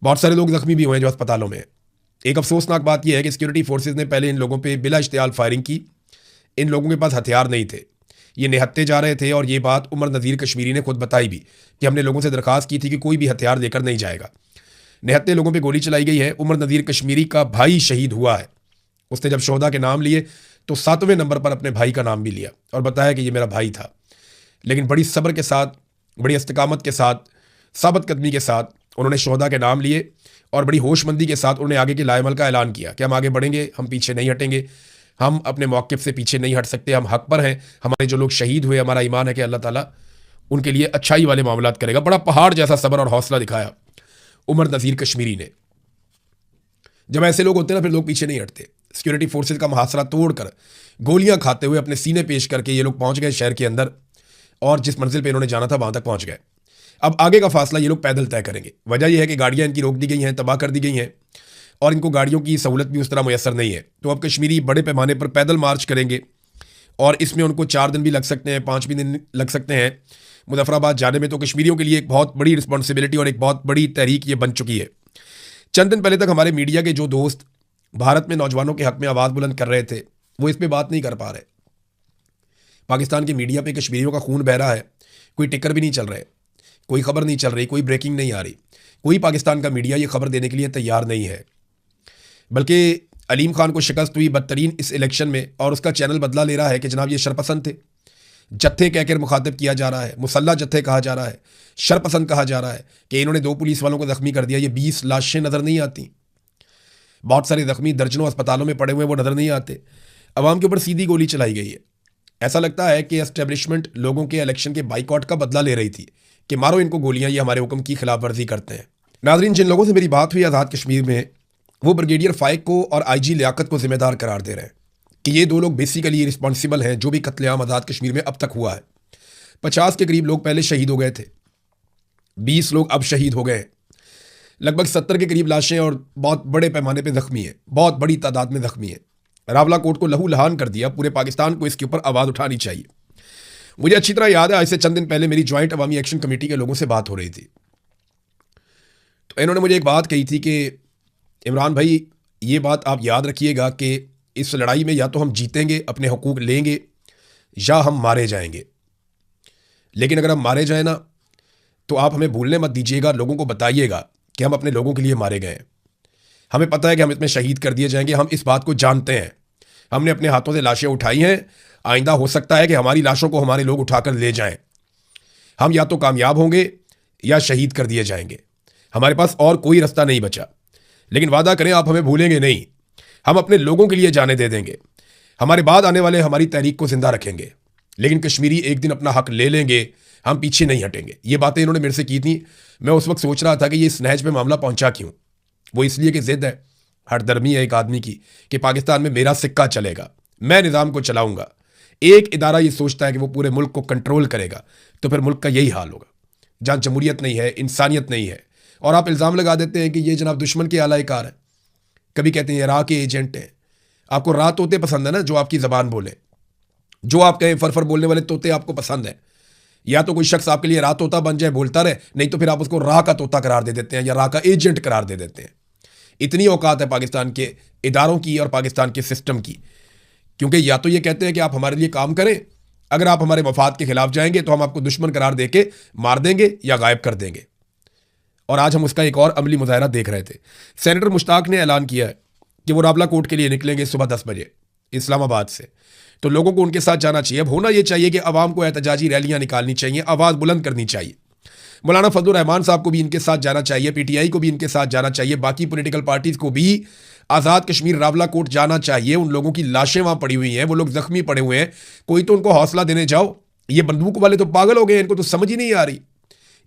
बहुत सारे लोग ज़ख्मी भी हुए हैं जो अस्पतालों में। एक अफसोसनाक बात यह है कि सिक्योरिटी फोर्सेज ने पहले इन लोगों पे बिला इश्तियाल फायरिंग की। इन लोगों के पास हथियार नहीं थे, ये निहत्ते जा रहे थे और ये बात उमर नज़ीर कश्मीरी ने खुद बताई भी कि हमने लोगों से दरख्वास्त की थी कि कोई भी हथियार लेकर नहीं जाएगा। निहत्ते लोगों पे गोली चलाई गई है। उमर नज़ीर कश्मीरी का भाई शहीद हुआ है। उसने जब शोहदा के नाम लिए तो 7वें नंबर पर अपने भाई का नाम भी लिया और बताया कि ये मेरा भाई था। लेकिन बड़ी सब्र के साथ, बड़ी इस्तिकामत के साथ, साबित कदमी के साथ उन्होंने शोहदा के नाम लिए और बड़ी होशमंदी के साथ उन्होंने आगे के लाएमल का ऐलान किया कि हम आगे बढ़ेंगे, हम पीछे नहीं हटेंगे, हम अपने मौक़िफ़ से पीछे नहीं हट सकते, हम हक़ पर हैं। हमारे जो लोग शहीद हुए, हमारा ईमान है कि अल्लाह ताला उनके लिए अच्छाई वाले मामलात करेगा। बड़ा पहाड़ जैसा सब्र और हौसला दिखाया उमर नज़ीर कश्मीरी ने। जब ऐसे लोग होते हैं ना, फिर लोग पीछे नहीं हटते। सिक्योरिटी फोर्सेज का मुहासरा तोड़कर गोलियां खाते हुए अपने सीने पेश करके ये लोग पहुंच गए शहर के अंदर, और जिस मंजिल पे इन्होंने जाना था वहां तक पहुंच गए। अब आगे का फासला ये लोग पैदल तय करेंगे। वजह यह है कि गाड़ियां इनकी रोक दी गई हैं, तबाह कर दी गई हैं, और इनको गाड़ियों की सहूलत भी उस तरह मुयसर नहीं है। तो अब कश्मीरी बड़े पैमाने पर पैदल मार्च करेंगे, और इसमें उनको 4 दिन भी लग सकते हैं, 5 भी दिन लग सकते हैं मुजफ्फराबाद जाने में। तो कश्मीरियों के लिए एक बहुत बड़ी रिस्पॉन्सिबिलिटी और एक बहुत बड़ी तहरीक ये बन चुकी है। चंद दिन पहले तक हमारे मीडिया के जो दोस्त भारत में नौजवानों के हक में आवाज़ बुलंद कर रहे थे, वो इस पर बात नहीं कर पा रहे। पाकिस्तान की मीडिया पे कश्मीरियों का खून बह रहा है, कोई टिकर भी नहीं चल रहे, कोई खबर नहीं चल रही, कोई ब्रेकिंग नहीं आ रही, कोई पाकिस्तान का मीडिया ये खबर देने के लिए तैयार नहीं है। बल्कि अलीम खान को शिकस्त हुई बदतरीन इस इलेक्शन में, और उसका चैनल बदला ले रहा है कि जनाब ये शरपसंद थे। जत्थे कहकर मुखातिब किया जा रहा है, मुसल्ला जत्थे कहा जा रहा है, शरपसंद कहा जा रहा है कि इन्होंने 2 पुलिस वालों को जख्मी कर दिया। ये 20 लाशें नज़र नहीं आती, बहुत सारे जख्मी दर्जनों अस्पतालों में पड़े हुए वो नज़र नहीं आते। अवाम के ऊपर सीधी गोली चलाई गई है। ऐसा लगता है कि एस्टेब्लिशमेंट लोगों के इलेक्शन के बाइकआउट का बदला ले रही थी कि मारो इनको गोलियां, ये हमारे हुक्म की खिलाफ वर्जी करते हैं। नाजरीन, जिन लोगों से मेरी बात हुई आज़ाद कश्मीर में, वो ब्रिगेडियर फाइक को और आईजी लियाकत को जिम्मेदार करार दे रहे हैं कि ये 2 लोग बेसिकली रिस्पॉन्सिबल हैं जो भी कत्लेआम आज़ाद कश्मीर में अब तक हुआ है। 50 के करीब लोग पहले शहीद हो गए थे, 20 लोग अब शहीद हो गए, लगभग 70 के करीब लाशें और बहुत बड़े पैमाने पर जख्मी है, बहुत बड़ी तादाद में जख्मी है। रावला कोट को लहू लहान कर दिया। पूरे पाकिस्तान को इसके ऊपर आवाज़ उठानी चाहिए। मुझे अच्छी तरह याद है, आज से चंद दिन पहले मेरी ज्वाइंट अवामी एक्शन कमेटी के लोगों से बात हो रही थी, तो इन्होंने मुझे एक बात कही थी कि इमरान भाई, ये बात आप याद रखिएगा कि इस लड़ाई में या तो हम जीतेंगे, अपने हकूक़ लेंगे, या हम मारे जाएंगे। लेकिन अगर हम मारे जाए ना, तो आप हमें भूलने मत दीजिएगा, लोगों को बताइएगा कि हम अपने लोगों के लिए मारे गए। हमें पता है कि हम इसमें शहीद कर दिए जाएंगे, हम इस बात को जानते हैं। हमने अपने हाथों से लाशें उठाई हैं, आइंदा हो सकता है कि हमारी लाशों को हमारे लोग उठाकर ले जाएं। हम या तो कामयाब होंगे या शहीद कर दिए जाएंगे, हमारे पास और कोई रास्ता नहीं बचा। लेकिन वादा करें आप हमें भूलेंगे नहीं, हम अपने लोगों के लिए जाने दे देंगे, हमारे बाद आने वाले हमारी तहरीक को जिंदा रखेंगे। लेकिन कश्मीरी एक दिन अपना हक ले लेंगे, हम पीछे नहीं हटेंगे। ये बातें इन्होंने मेरे से की थी। मैं उस वक्त सोच रहा था कि ये इस नहज पे मामला पहुंचा क्यों। वो इसलिए कि जिद है, हरदर्मी है एक आदमी की कि पाकिस्तान में मेरा सिक्का चलेगा, मैं निज़ाम को चलाऊंगा। एक इदारा ये सोचता है कि वो पूरे मुल्क को कंट्रोल करेगा, तो फिर मुल्क का यही हाल होगा, जहाँ जमहूरियत नहीं है, इंसानियत नहीं है। और आप इल्ज़ाम लगा देते हैं कि ये जनाब दुश्मन के आलाकार है। कभी कहते हैं राह के एजेंट हैं। आपको राह तोते पसंद है ना, जो आपकी ज़बान बोले, जो आप कहें फर बोलने वाले तोते आपको पसंद है। या तो कोई शख्स आपके लिए राह तोता बन जाए, बोलता रहे, नहीं तो फिर आप उसको राह का तोता करार दे देते हैं या राह का एजेंट करार दे देते हैं। इतनी औकात है पाकिस्तान के इदारों की और पाकिस्तान के सिस्टम की, क्योंकि या तो ये कहते हैं कि आप हमारे लिए काम करें, अगर आप हमारे मफाद के खिलाफ जाएंगे तो हम आपको दुश्मन करार दे के मार देंगे या गायब कर देंगे। और आज हम उसका एक और अमली मुजाहरा देख रहे थे। सेनेटर मुश्ताक ने ऐलान किया है कि वो रावला कोर्ट के लिए निकलेंगे सुबह 10 बजे इस्लामाबाद से। तो लोगों को उनके साथ जाना चाहिए। अब होना ये चाहिए कि आवाम को एहतजाजी रैलियां निकालनी चाहिए, आवाज़ बुलंद करनी चाहिए। मौलाना फजलुर रहमान साहब को भी इनके साथ जाना चाहिए, पीटीआई को भी इनके साथ जाना चाहिए, बाकी पॉलिटिकल पार्टीज़ को भी आज़ाद कश्मीर रावला कोर्ट जाना चाहिए। उन लोगों की लाशें वहाँ पड़ी हुई हैं, वो लोग जख्मी पड़े हुए हैं, कोई तो उनको हौसला देने जाओ। ये बंदूक वाले तो पागल हो गए, इनको तो समझ ही नहीं आ रही,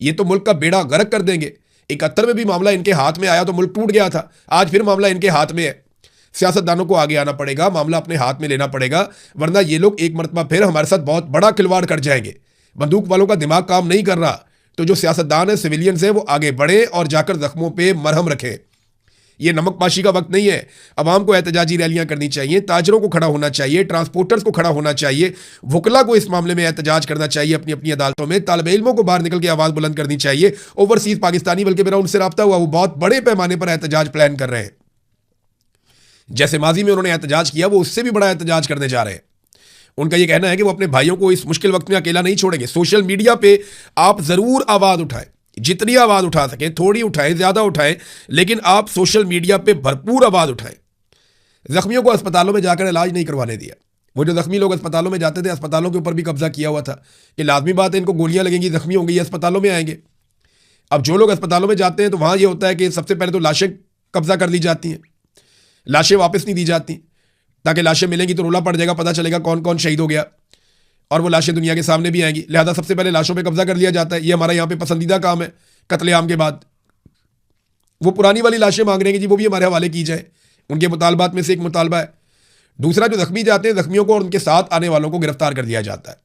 ये तो मुल्क का बेड़ा गर्क कर देंगे। 71 में भी मामला इनके हाथ में आया तो मुल्क टूट गया था, आज फिर मामला इनके हाथ में है। सियासतदानों को आगे आना पड़ेगा, मामला अपने हाथ में लेना पड़ेगा, वरना ये लोग एक मरतबा फिर हमारे साथ बहुत बड़ा खिलवाड़ कर जाएंगे। बंदूक वालों का दिमाग काम नहीं कर रहा, तो जो सियासतदान है, सिविलियंस हैं, वो आगे बढ़े और जाकर जख्मों पे मरहम रखें। ये नमकपाशी का वक्त नहीं है। अवाम को एहतजाजी रैलियां करनी चाहिए, ताजरों को खड़ा होना चाहिए, ट्रांसपोर्टर्स को खड़ा होना चाहिए, वकला को इस मामले में एहतजाज करना चाहिए अपनी अपनी अदालतों में, तालिबे इल्मों को बाहर निकल के आवाज़ बुलंद करनी चाहिए। ओवरसीज़ पाकिस्तानी, बल्कि मेरा उनसे रब्ता हुआ, वो बहुत बड़े पैमाने पर एहतजाज प्लान कर रहे हैं। जैसे माजी में उन्होंने एहतजाज किया, वो उससे भी बड़ा एहतजाज करने जा रहे हैं। उनका यह कहना है कि वो अपने भाइयों को इस मुश्किल वक्त में अकेला नहीं छोड़ेंगे। सोशल मीडिया पे आप ज़रूर आवाज़ उठाएं, जितनी आवाज़ उठा सकें, थोड़ी उठाएं, ज़्यादा उठाएं, लेकिन आप सोशल मीडिया पे भरपूर आवाज़ उठाएं। जख्मियों को अस्पतालों में जाकर इलाज नहीं करवाने दिया। वो जो जख्मी लोग अस्पतालों में जाते थे, अस्पतालों के ऊपर भी कब्जा किया हुआ था कि लाजमी बात है इनको गोलियां लगेंगी, जख्मी होंगे, ये अस्पतालों में आएंगे। अब जो लोग अस्पतालों में जाते हैं तो वहाँ ये होता है कि सबसे पहले तो लाशें कब्जा कर ली जाती हैं, लाशें वापस नहीं दी जाती, ताकि लाशें मिलेंगी तो रोला पड़ जाएगा, पता चलेगा कौन कौन शहीद हो गया, और वो लाशें दुनिया के सामने भी आएंगी। लिहाजा सबसे पहले लाशों पे कब्जा कर लिया जाता है। ये हमारा यहाँ पे पसंदीदा काम है कत्लेआम के बाद। वो पुरानी वाली लाशें मांग रहे हैं कि जी वो भी हमारे हवाले की जाए। उनके मुतालबात में से एक मुतालबा है। दूसरा, जो जख्मी जाते हैं, जख्मियों को और उनके साथ आने वालों को गिरफ्तार कर दिया जाता है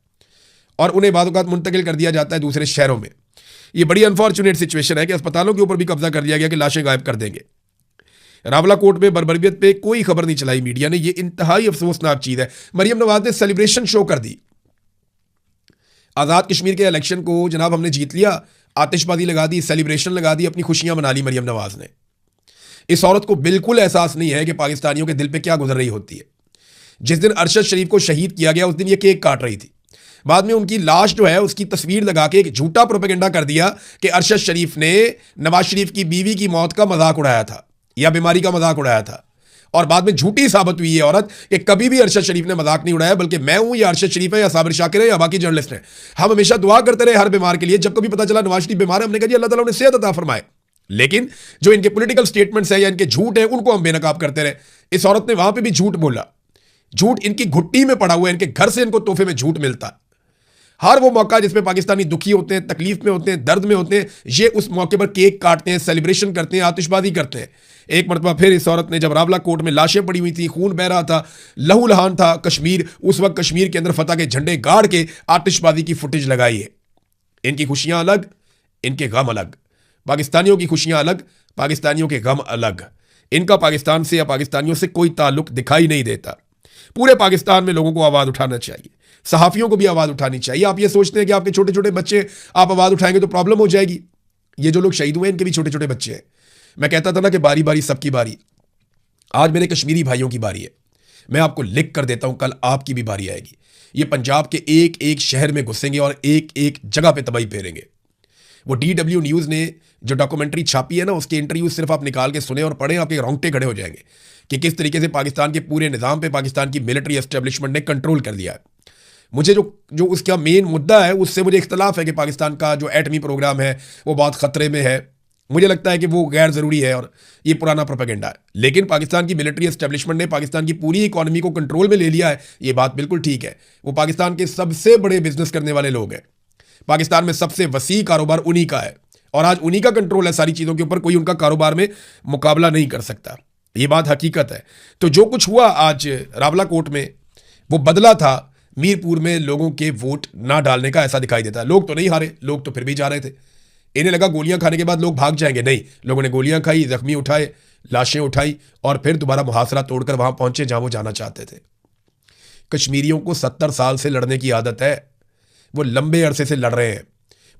और उन्हें बाद मुंतकिल कर दिया जाता है दूसरे शहरों में। ये बड़ी अनफॉर्चुनेट सिचुएशन है कि अस्पतालों के ऊपर भी कब्जा कर लिया गया कि लाशें गायब कर देंगे। रावलाकोट में बर्बरियत पे कोई खबर नहीं चलाई मीडिया ने। ये इंतहाई अफसोसनाक चीज है। मरियम नवाज ने सेलिब्रेशन शो कर दी। आज़ाद कश्मीर के इलेक्शन को जनाब हमने जीत लिया, आतिशबाजी लगा दी, सेलिब्रेशन लगा दी, अपनी खुशियां मना ली मरियम नवाज ने। इस औरत को बिल्कुल एहसास नहीं है कि पाकिस्तानियों के दिल पे क्या गुजर रही होती है। जिस दिन अरशद शरीफ को शहीद किया गया उस दिन ये केक काट रही थी। बाद में उनकी लाश जो है उसकी तस्वीर लगा के एक झूठा प्रोपेगेंडा कर दिया कि अरशद शरीफ ने नवाज शरीफ की बीवी की मौत का मजाक उड़ाया था या बीमारी का मजाक उड़ाया था। और बाद में झूठी साबित हुई है औरत कि कभी भी अरशद शरीफ ने मजाक नहीं उड़ाया, बल्कि मैं हूं या अरशद शरीफ है या साबिर शाकिर है या बाकी जर्नलिस्ट हैं। हम हमेशा दुआ करते रहे हर बीमार के लिए। जब कभी पता चला नवाज शरीफ बीमार है, हमने कहा जी अल्लाह ताला उन्हें सेहत अता फरमाए। लेकिन जो इनके पॉलिटिकल स्टेटमेंट्स है या इनके झूठ है उनको हम बेनकाब करते रहे। इस औरत ने वहां पर भी झूठ बोला। झूठ इनकी घुट्टी में पड़ा हुआ है। इनके घर से इनको तोहफे में झूठ मिलता है। हर वो मौका जिसमें पाकिस्तानी दुखी होते हैं, तकलीफ में होते हैं, दर्द में होते हैं, ये उस मौके पर केक काटते हैं, सेलिब्रेशन करते हैं, आतिशबाजी करते हैं। एक मरतबा फिर इस औरत ने, जब रावलाकोट में लाशें पड़ी हुई थी, खून बह रहा था, लहू लहान था कश्मीर, उस वक्त कश्मीर के अंदर फतह के झंडे गाड़ के आतिशबाजी की फुटेज लगाई है। इनकी खुशियां अलग, इनके गम अलग। पाकिस्तानियों की खुशियां अलग, पाकिस्तानियों के गम अलग। इनका पाकिस्तान से या पाकिस्तानियों से कोई ताल्लुक दिखाई नहीं देता। पूरे पाकिस्तान में लोगों को आवाज उठाना चाहिए, सहाफियों को भी आवाज उठानी चाहिए। आप ये सोचते हैं कि आपके छोटे छोटे बच्चे, आप आवाज उठाएंगे तो प्रॉब्लम हो जाएगी। ये जो लोग शहीद हुए इनके भी छोटे छोटे बच्चे हैं। मैं कहता था ना कि बारी बारी सबकी बारी। आज मेरे कश्मीरी भाइयों की बारी है। मैं आपको लिख कर देता हूं, कल आपकी भी बारी आएगी। ये पंजाब के एक एक शहर में घुसेंगे और एक एक जगह पे तबाही फेरेंगे। वो DW न्यूज़ ने जो डॉक्यूमेंट्री छापी है ना, उसके इंटरव्यू सिर्फ आप निकाल के सुने और पढ़ें, आपके रोंगटे खड़े हो जाएंगे कि किस तरीके से पाकिस्तान के पूरे निज़ाम पे पाकिस्तान की मिलिट्री एस्टेब्लिशमेंट ने कंट्रोल कर लिया है। मुझे जो उसका मेन मुद्दा है उससे मुझे इख्तलाफ है कि पाकिस्तान का जो एटमी प्रोग्राम है वो बहुत ख़तरे में है। मुझे लगता है कि वो गैर ज़रूरी है और ये पुराना प्रोपेगेंडा है। लेकिन पाकिस्तान की मिलिट्री एस्टेब्लिशमेंट ने पाकिस्तान की पूरी इकॉनमी को कंट्रोल में ले लिया है, ये बात बिल्कुल ठीक है। वो पाकिस्तान के सबसे बड़े बिजनेस करने वाले लोग हैं। पाकिस्तान में सबसे वसी कारोबार उन्हीं का है और आज उन्हीं का कंट्रोल है सारी चीज़ों के ऊपर। कोई उनका कारोबार में मुकाबला नहीं कर सकता। ये बात हकीकत है। तो जो कुछ हुआ आज रावलाकोट में, वो बदला था मीरपुर में लोगों के वोट ना डालने का, ऐसा दिखाई देता है। लोग तो नहीं हारे, लोग तो फिर भी जा रहे थे। इन्हें लगा गोलियां खाने के बाद लोग भाग जाएंगे। नहीं, लोगों ने गोलियां खाई, जख्मी उठाए, लाशें उठाई और फिर दोबारा मुहासरा तोड़कर वहां पहुंचे जहां वो जाना चाहते थे। कश्मीरियों को 70 साल से लड़ने की आदत है। वो लंबे अरसे से लड़ रहे हैं।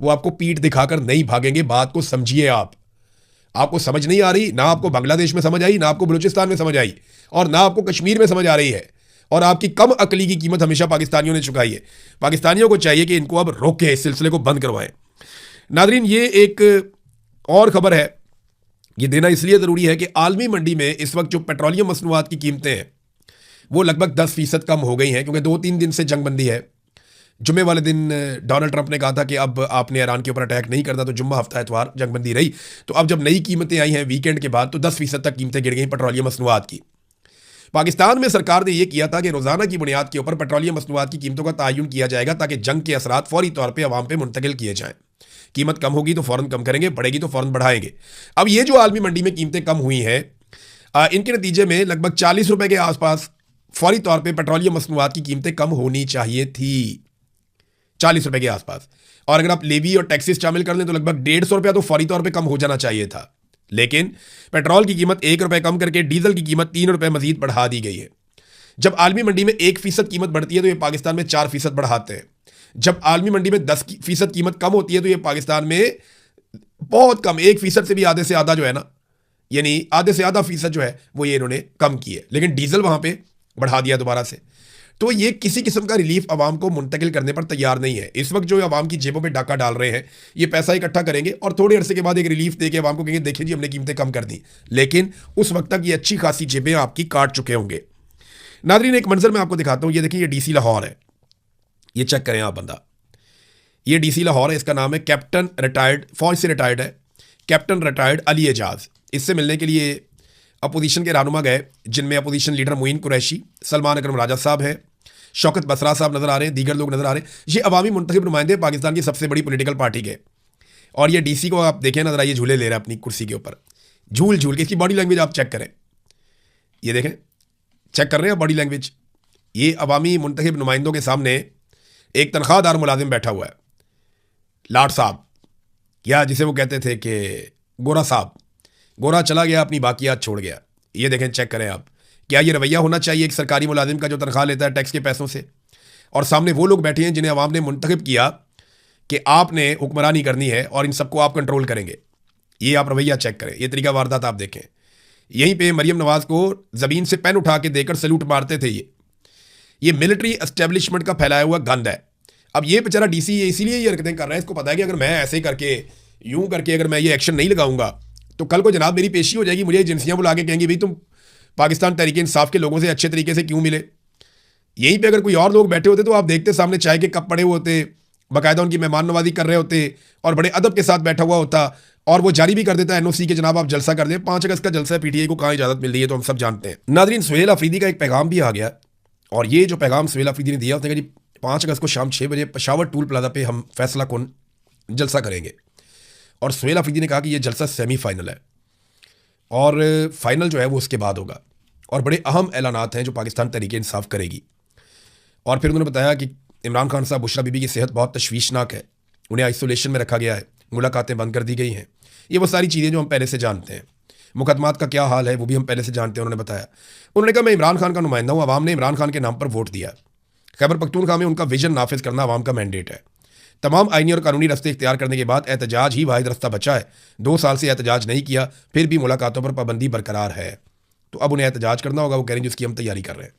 वो आपको पीठ दिखाकर नहीं भागेंगे। बात को समझिए। आपको समझ नहीं आ रही, ना आपको बांग्लादेश में समझ आई, ना आपको बलूचिस्तान में समझ आई और ना आपको कश्मीर में समझ आ रही है। और आपकी कम अकली की कीमत हमेशा पाकिस्तानियों ने चुकाई है। पाकिस्तानियों को चाहिए कि इनको अब रोकें, इस सिलसिले को बंद करवाएं। नादरीन, ये एक और खबर है, ये देना इसलिए ज़रूरी है कि आलमी मंडी में इस वक्त जो पेट्रोलियम मसनूआत की कीमतें हैं वो लगभग 10% कम हो गई हैं, क्योंकि 2-3 दिन से जंगबंदी है। जुम्मे वाले दिन डोनाल्ड ट्रंप ने कहा था कि अब आपने ईरान के ऊपर अटैक नहीं करना, तो जुम्मा हफ्ता एतवार जंगबंदी रही। तो अब जब नई कीमतें आई हैं वीकेंड के बाद, तो 10% तक कीमतें गिर गई पेट्रोलियम मसनूआत की। पाकिस्तान में सरकार ने यह किया था कि रोजाना की बुनियाद के ऊपर पेट्रोलियम मसनूआत की कीमतों का तयन किया जाएगा ताकि जंग के असरात फौरी तौर पर आवाम पे मुंतकिल किए जाएं। कीमत कम होगी तो फौरन कम करेंगे, बढ़ेगी तो फौरन बढ़ाएंगे। अब ये जो आलमी मंडी में कीमतें कम हुई हैं, इनके नतीजे में लगभग 40 रुपए के आसपास फौरी तौर पे पेट्रोलियम मसनूआत की कीमतें कम होनी चाहिए थी, 40 रुपए के आसपास। और अगर आप लेवी और टैक्सेस शामिल कर लें तो लगभग 150 रुपया तो फौरी तौर पे कम हो जाना चाहिए था। लेकिन पेट्रोल की कीमत 1 रुपये कम करके डीजल की कीमत 3 रुपये मजीद बढ़ा दी गई है। जब आलमी मंडी में 1% कीमत बढ़ती है तो ये पाकिस्तान में 4% बढ़ाते हैं। जब आलमी मंडी में 10% कीमत कम होती है तो ये पाकिस्तान में बहुत कम, 1% से भी आधे से आधा जो है ना, यानी आधे से आधा फीसद जो है वो ये इन्होंने कम की है। लेकिन डीजल वहां पे बढ़ा दिया दोबारा से। तो ये किसी किस्म का रिलीफ आवाम को मुंतकिल करने पर तैयार नहीं है। इस वक्त जो आवाम की जेबों पे डाका डाल रहे हैं, ये पैसा इकट्ठा करेंगे और थोड़े अरसे के बाद एक रिलीफ देके आवाम को कहेंगे देखिए जी हमने कीमतें कम कर दी। लेकिन उस वक्त तक ये अच्छी खासी जेबें आपकी काट चुके होंगे। नादरीन, एक मंजर मैं आपको दिखाता हूँ। ये देखिए, ये DC लाहौर है। ये चेक करें आप बंदा, ये DC लाहौर है। इसका नाम है कैप्टन रिटायर्ड, फौज से रिटायर्ड है, कैप्टन रिटायर्ड अली एजाज। इससे मिलने के लिए अपोजिशन के रहनुमा गए, जिनमें अपोजिशन लीडर मोइन कुरैशी, सलमान अकरम राजा साहब हैं, शौकत बसरा साहब नजर आ रहे हैं, दीगर लोग नजर आ रहे हैं। ये अवामी मुंतखब नुमाइंदे पाकिस्तान की सबसे बड़ी पॉलिटिकल पार्टी के। और ये DC को आप देखें नजर आइए, झूले ले रहे हैं अपनी कुर्सी के ऊपर। झूल झूल के। इसकी बॉडी लैंग्वेज आप चेक करें, ये देखें, चेक कर रहे हैं बॉडी लैंग्वेज। ये अवामी मुंतखब नुमाइंदों के सामने एक तनख्वाहदार मुलाजिम बैठा हुआ है, लाट साहब, या जिसे वो कहते थे कि गोरा साहब। गोरा चला गया, अपनी बाकियात छोड़ गया। ये देखें, चेक करें आप, क्या ये रवैया होना चाहिए एक सरकारी मुलाजिम का जो तनख्वाह लेता है टैक्स के पैसों से? और सामने वो लोग बैठे हैं जिन्हें अवाम ने मुंतखब किया कि आपने हुक्मरानी करनी है और इन सबको आप कंट्रोल करेंगे। ये आप रवैया चेक करें, ये तरीका वारदात आप देखें। यहीं पे मरियम नवाज को ज़मीन से पेन उठा के देकर सैल्यूट मारते थे। ये मिलिट्री एस्टेब्लिशमेंट का फैलाया हुआ गंद है। अब ये बेचारा डीसी ये इसीलिए ये हरकतें कर रहा है, इसको पता है कि अगर मैं ऐसे करके यूं करके अगर मैं ये एक्शन नहीं लगाऊंगा तो कल को जनाब मेरी पेशी हो जाएगी, मुझे एजेंसियां बुला के कहेंगी भाई तुम पाकिस्तान तहरीक इंसाफ के लोगों से अच्छे तरीके से क्यों मिले। यहीं पे अगर कोई और लोग बैठे होते तो आप देखते सामने चाय के कप पड़े हुए होते, बाकायदा उनकी मेहमान नवाजी कर रहे होते और बड़े अदब के साथ बैठा हुआ होता, और वो जारी भी कर देता है एनओसी के जनाब आप जलसा कर दें। 5 अगस्त का जलसा है, पीटीआई को कहाँ इजाजत मिल रही है, तो हम सब जानते हैं। नादरीन, सुहेल अफरीदी का एक पैगाम भी आ गया, और ये जो पैगाम सुहेल अफरीदी ने दिया उसने कहा जी 5 अगस्त को शाम 6 बजे पेशावर टूल प्लाजा पे हम फैसला कौन जलसा करेंगे। और सुहेल अफरीदी ने कहा कि ये जलसा सेमीफाइनल है और फाइनल जो है वो उसके बाद होगा, और बड़े अहम ऐलानात हैं जो पाकिस्तान तहरीक इंसाफ करेगी। और फिर उन्होंने बताया कि इमरान खान साहब, बुशरा बीबी की सेहत बहुत तशवीशनाक है, उन्हें आइसोलेशन में रखा गया है, मुलाकातें बंद कर दी गई हैं। ये वो सारी चीज़ें जो हम पहले से जानते हैं। मुकदमात का क्या हाल है वो भी हम पहले से जानते हैं, उन्होंने बताया। उन्होंने कहा मैं इमरान खान का नुमाइंदा हूँ, अवाम ने इमरान खान के नाम पर वोट दिया। खैबर पख्तूनख्वा में उनका विजन नाफिज करना अवाम का मैंडेट है। तमाम आईनी और कानूनी रस्ते इख्तियार करने के बाद एहतजाज ही वाहिद रास्ता बचा है। 2 साल से एहतजाज नहीं किया, फिर भी मुलाकातों पर पाबंदी बरकरार है, तो अब उन्हें एहतजाज करना होगा। वो कह रहे हैं जिसकी हम तैयारी कर रहे हैं।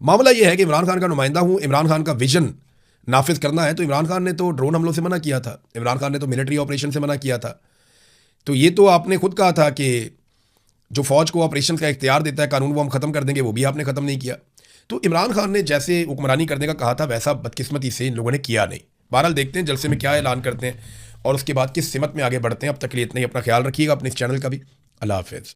मामला ये है कि इमरान खान का नुमाइंदा हूँ, इमरान खान का विजन नाफिज करना है। तो इमरान खान ने तो ड्रोन हमलों से मना किया था, इमरान खान ने तो मिलिट्री ऑपरेशन से मना किया था। तो ये तो आपने खुद कहा था कि जो फौज को ऑपरेशन का इख्तियार देता है कानून वो हम ख़त्म कर देंगे, वो भी आपने ख़त्म नहीं किया। तो इमरान खान ने जैसे हुक्मरानी करने का कहा था वैसा बदकिस्मती से इन लोगों ने किया नहीं। बहरहाल देखते हैं जलसे में क्या ऐलान करते हैं और उसके बाद किस सिमत में आगे बढ़ते हैं। अब तक के लिए इतना ही। अपना ख्याल रखिएगा, अपने इस चैनल का भी। अल्लाह हाफिज़।